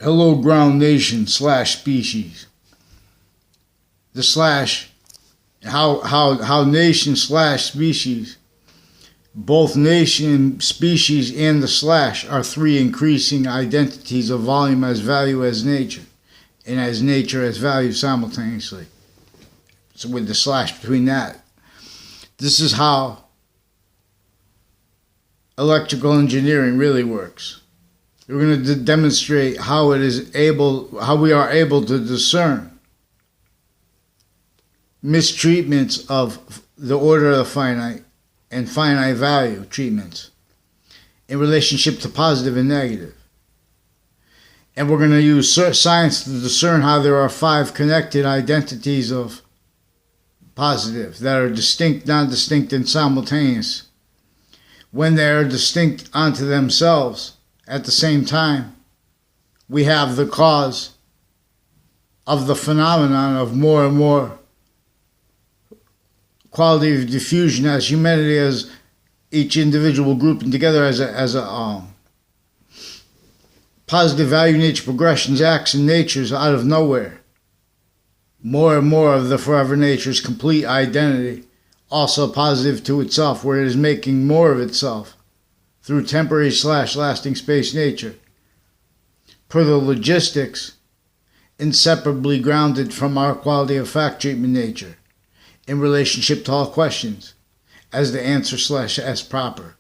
Hello ground nation / species. The slash, how nation / species, both nation, species, and the slash are three increasing identities of volume as value as nature, and as nature as value simultaneously. So with the slash between that. This is how electrical engineering really works. We're going to demonstrate how we are able to discern mistreatments of the order of the finite and finite value treatments in relationship to positive and negative. And we're going to use science to discern how there are 5 connected identities of positive that are distinct, non-distinct, and simultaneous. When they are distinct unto themselves, at the same time, we have the cause of the phenomenon of more and more quality of diffusion as humanity, as each individual grouping together as a positive value nature progressions acts in natures out of nowhere. More and more of the forever nature's complete identity, also positive to itself, where it is making more of itself through temporary / lasting space nature. Per the logistics, inseparably grounded from our quality of fact treatment nature, in relationship to all questions, as the answer / as proper.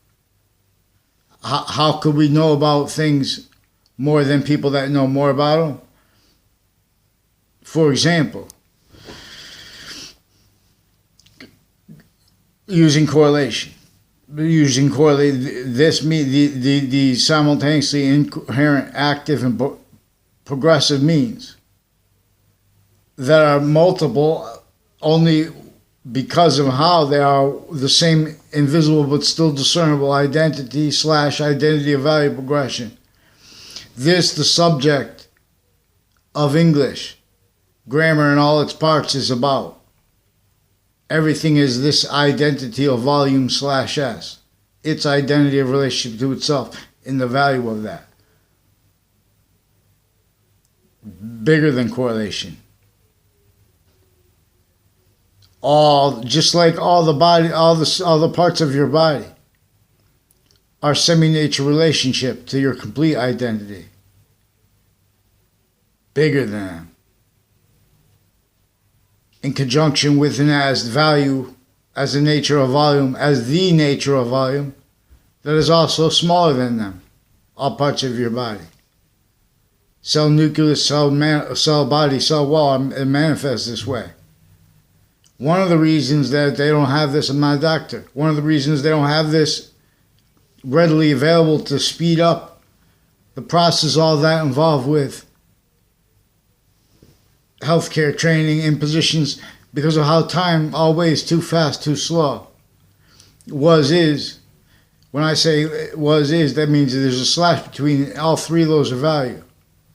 How could we know about things more than people that know more about them? For example, using correlation. This means the simultaneously inherent, active, and progressive means that are multiple only because of how they are the same invisible but still discernible identity / identity of value progression. This, the subject of English, grammar in all its parts, is about. Everything is this identity of volume / s, its identity of relationship to itself, in the value of that. Bigger than correlation. Just like all the parts of your body are semi-nature relationship to your complete identity. Bigger than them. In conjunction with and as value, as the nature of volume, as the nature of volume, that is also smaller than them, all parts of your body. Cell nucleus, cell body, cell wall, it manifests this way. One of the reasons that they don't have this, I'm not a doctor, one of the reasons they don't have this readily available to speed up the process, all that involved with healthcare training, impositions, because of how time always too fast, too slow. Is. When I say is, that means there's a slash between all 3 of those of value.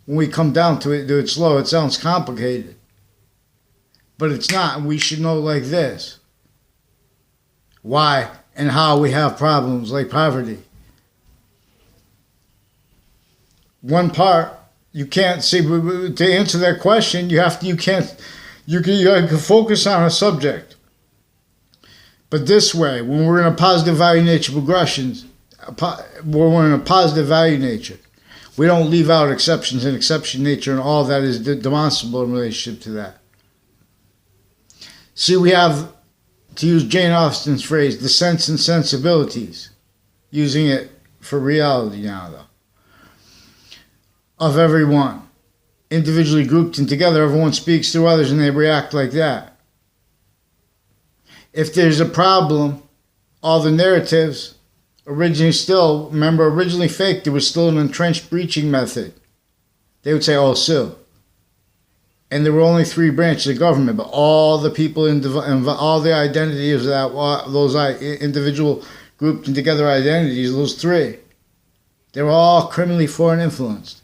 When we come down to it, do it slow, it sounds complicated. But it's not, and we should know like this. Why and how we have problems like poverty. One part, you can't see, to answer that question, you can focus on a subject. But this way, when we're in a positive value nature progressions, when we're in a positive value nature, we don't leave out exceptions and exception nature and all that is demonstrable in relationship to that. See, we have, to use Jane Austen's phrase, the sense and sensibilities, using it for reality now though, of everyone. Individually grouped and together, everyone speaks to others and they react like that. If there's a problem, all the narratives, originally fake, there was still an entrenched breaching method. They would say, oh, so. And there were only 3 branches of government, but all the people, all the identities of those individual grouped and together identities, those 3, they were all criminally foreign influenced.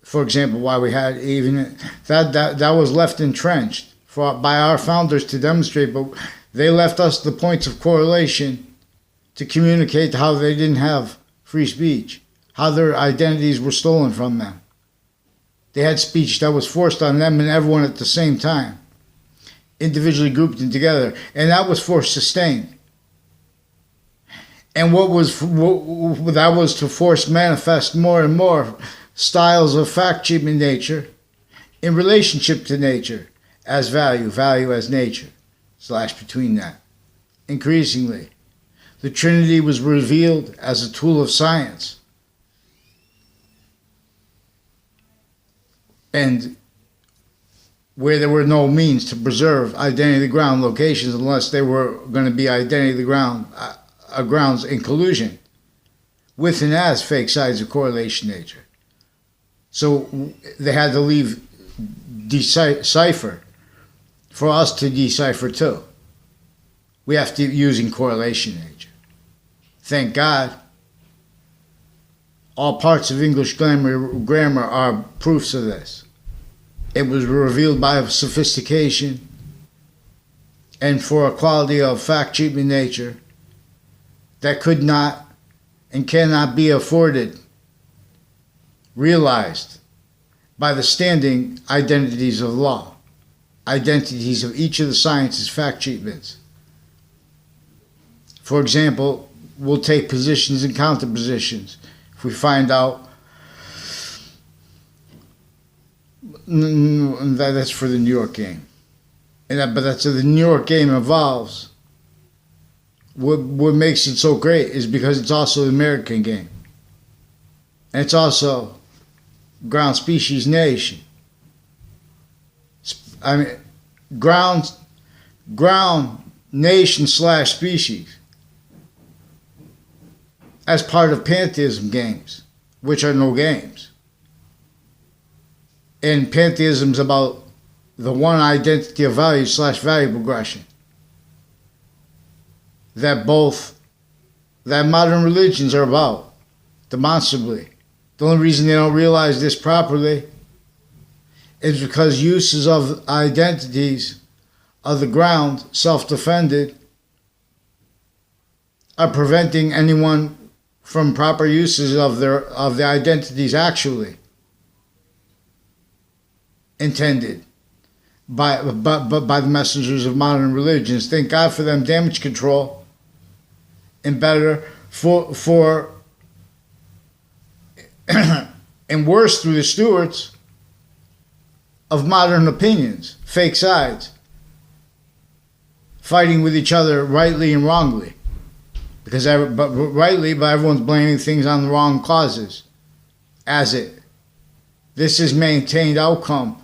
For example, why we had even that was left entrenched by our founders to demonstrate, but they left us the points of correlation to communicate how they didn't have free speech, how their identities were stolen from them. They had speech that was forced on them and everyone at the same time, individually grouped and together, and that was force sustained. And that was to force manifest more and more styles of fact treatment nature in relationship to nature as value as nature, / between that. Increasingly, the Trinity was revealed as a tool of science. And where there were no means to preserve identity of the ground locations unless they were going to be identity of the grounds in collusion with and as fake sides of correlation nature. So they had to leave decipher for us to decipher too. We have to using correlation nature. Thank God, all parts of English grammar are proofs of this. It was revealed by sophistication and for a quality of fact treatment nature that could not and cannot be afforded, realized by the standing identities of law, identities of each of the sciences' fact treatments. For example, we'll take positions and counterpositions. If we find out that's for the New York game, but that's the New York game involves. What makes it so great is because it's also the American game, and it's also ground species nation. I mean, ground nation / species as part of pantheism games, which are no games. And pantheism is about the one identity of value / value progression that modern religions are about, demonstrably. The only reason they don't realize this properly is because uses of identities of the ground, self-defended, are preventing anyone from proper uses of the identities actually intended by the messengers of modern religions. Thank God for them damage control, and better for and worse through the stewards of modern opinions, fake sides, fighting with each other rightly and wrongly. But everyone's blaming things on the wrong causes. This is maintained outcome.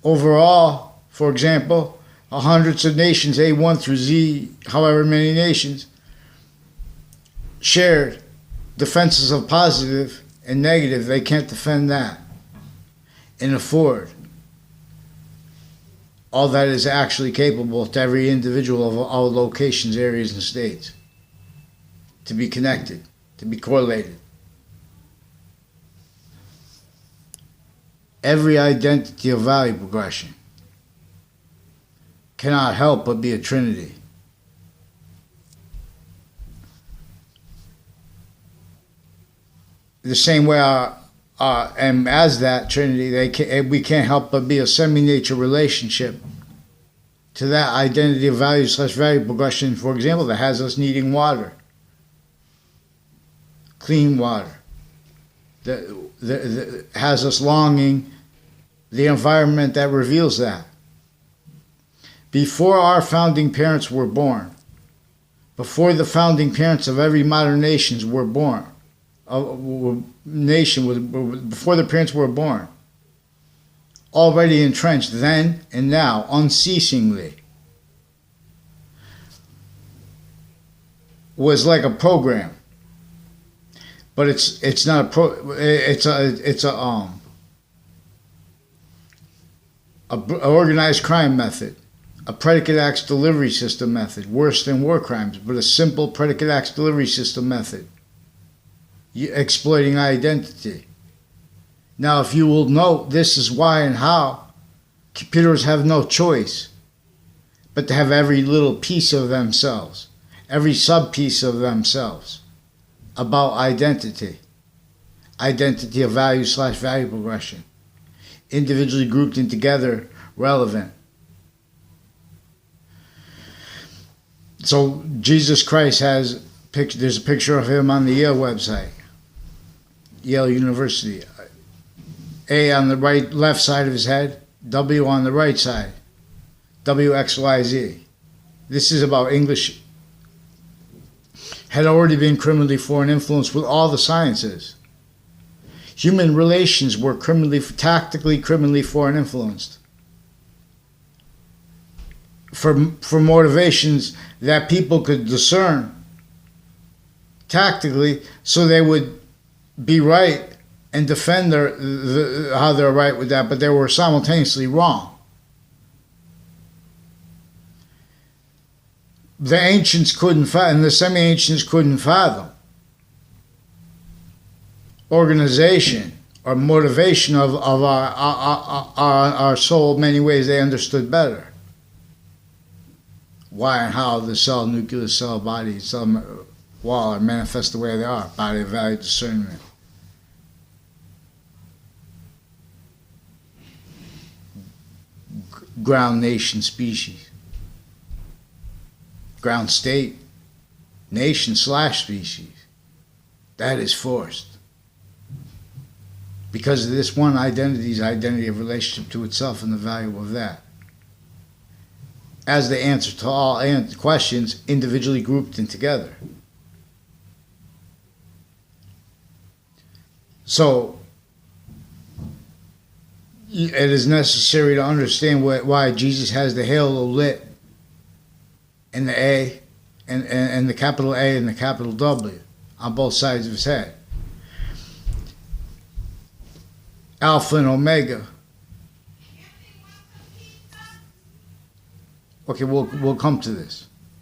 Overall, for example, hundreds of nations, A1 through Z, however many nations, shared defenses of positive and negative. They can't defend that and afford all that is actually capable to every individual of all locations, areas, and states to be connected, to be correlated. Every identity of value progression cannot help but be a trinity. The same way and as that trinity, we can't help but be a semi-nature relationship to that identity of value / value progression, for example, that has us needing water, clean water, that has us longing the environment that reveals that. Before our founding parents were born, before the founding parents of every modern nation were born, before the parents were born, already entrenched then and now, unceasingly, was like a program. But it's not an organized crime method, a predicate acts delivery system method, worse than war crimes, but a simple predicate acts delivery system method, exploiting identity. Now, if you will note, this is why and how computers have no choice but to have every little piece of themselves, every sub-piece of themselves about identity. identity of value/value progression. Individually grouped and together, relevant. So Jesus Christ there's a picture of him on the Yale website, Yale University. A on the left side of his head, W on the right side, WXYZ. This is about English. Had already been criminally foreign influence with all the sciences. Human relations were tactically criminally foreign influenced. For motivations that people could discern tactically, so they would be right and defend how they're right with that, but they were simultaneously wrong. The ancients couldn't fathom, and the semi-ancients couldn't fathom organization or motivation of our soul. In many ways they understood better. Why and how the cell, nuclear cell, body, cell wall are manifest the way they are, body of value discernment. Ground, nation, species. Ground state, nation/species. That is forced. Because of this one identity's identity of relationship to itself and the value of that. As the answer to all questions, individually grouped and together. So, it is necessary to understand why Jesus has the halo lit and the A and the capital A and the capital W on both sides of his head. Alpha and Omega. Okay, we'll come to this.